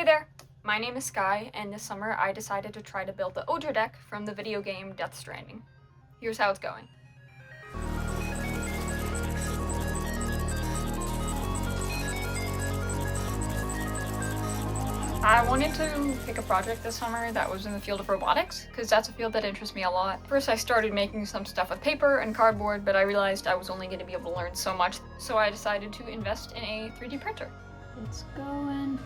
there, my name is Sky, and this summer I decided to try to build the Odradek from the video game Death Stranding. Here's how it's going. I wanted to pick a project this summer that was in the field of robotics, because that's a field that interests me a lot. First I started making some stuff with paper and cardboard, but I realized I was only going to be able to learn so much, so I decided to invest in a 3D printer. It's going.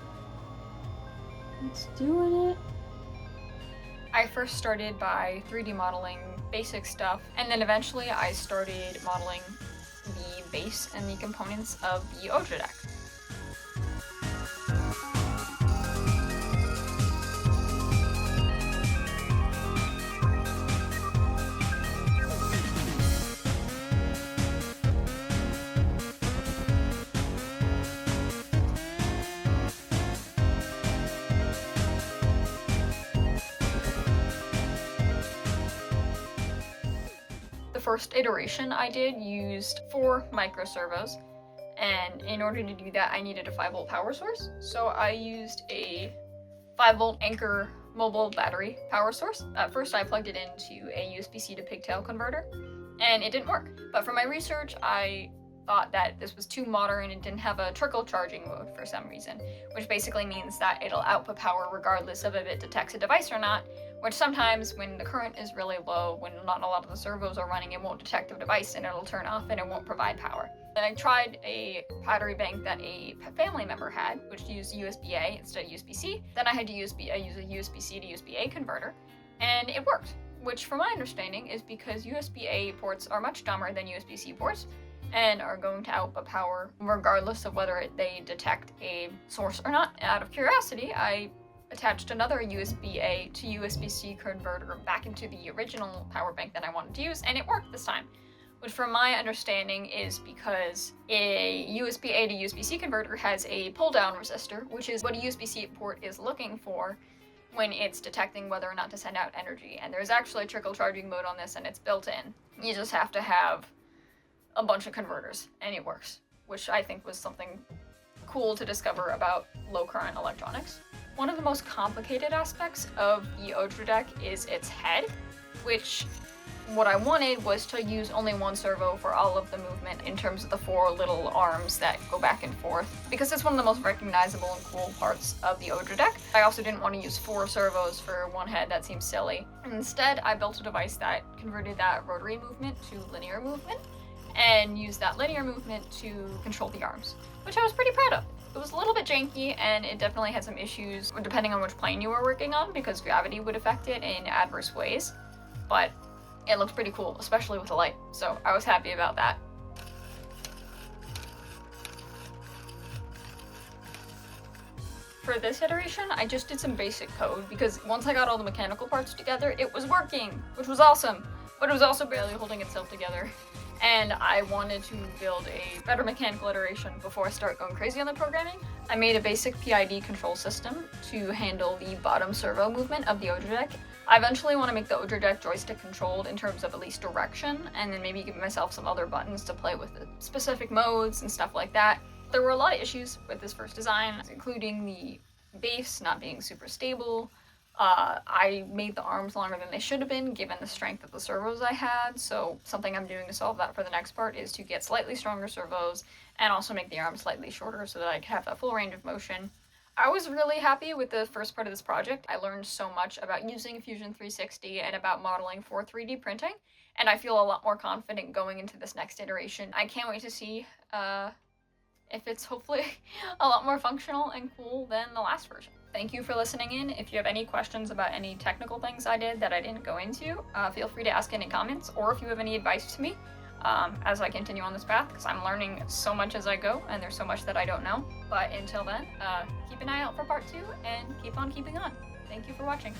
It's doing it. I first started by 3D modeling basic stuff, and then eventually I started modeling the base and the components of the Odradek. The first iteration I did used 4 microservos, and in order to do that I needed a 5-volt power source. So I used a 5-volt Anchor mobile battery power source. At first I plugged it into a USB-C to pigtail converter, and it didn't work. But from my research I thought that this was too modern and didn't have a trickle charging mode for some reason, which basically means that it'll output power regardless of if it detects a device or not, which sometimes when the current is really low, when not a lot of the servos are running, it won't detect the device and it'll turn off and it won't provide power. Then I tried a battery bank that a family member had, which used USB-A instead of USB-C. Then I had to use a USB-C to USB-A converter, and it worked, which from my understanding is because USB-A ports are much dumber than USB-C ports, and are going to output power regardless of whether they detect a source or not. Out of curiosity, I attached another USB-A to USB-C converter back into the original power bank that I wanted to use, and it worked this time. Which from my understanding is because a USB-A to USB-C converter has a pull-down resistor, which is what a USB-C port is looking for when it's detecting whether or not to send out energy. And there's actually a trickle charging mode on this, and it's built in. You just have to have a bunch of converters, and it works, which I think was something cool to discover about low current electronics. One of the most complicated aspects of the Odradek is its head, which what I wanted was to use only one servo for all of the movement in terms of the 4 little arms that go back and forth, because it's one of the most recognizable and cool parts of the Odradek. I also didn't want to use 4 servos for one head, that seems silly. Instead, I built a device that converted that rotary movement to linear movement, and use that linear movement to control the arms, which I was pretty proud of. It was a little bit janky, and it definitely had some issues depending on which plane you were working on, because gravity would affect it in adverse ways, but it looked pretty cool, especially with the light, so I was happy about that. For this iteration, I just did some basic code, because once I got all the mechanical parts together, it was working, which was awesome, but it was also barely holding itself together. And I wanted to build a better mechanical iteration before I start going crazy on the programming. I made a basic PID control system to handle the bottom servo movement of the Odradek. I eventually want to make the Odradek joystick controlled in terms of at least direction, and then maybe give myself some other buttons to play with the specific modes and stuff like that. There were a lot of issues with this first design, including the base not being super stable. I made the arms longer than they should have been given the strength of the servos I had, so something I'm doing to solve that for the next part is to get slightly stronger servos and also make the arms slightly shorter so that I can have that full range of motion. I was really happy with the first part of this project. I learned so much about using Fusion 360 and about modeling for 3D printing, and I feel a lot more confident going into this next iteration. I can't wait to see if it's hopefully a lot more functional and cool than the last version. Thank you for listening in. If you have any questions about any technical things I did that I didn't go into, feel free to ask in the comments, or if you have any advice to me as I continue on this path, because I'm learning so much as I go, and there's so much that I don't know. But until then, keep an eye out for part 2, and keep on keeping on. Thank you for watching.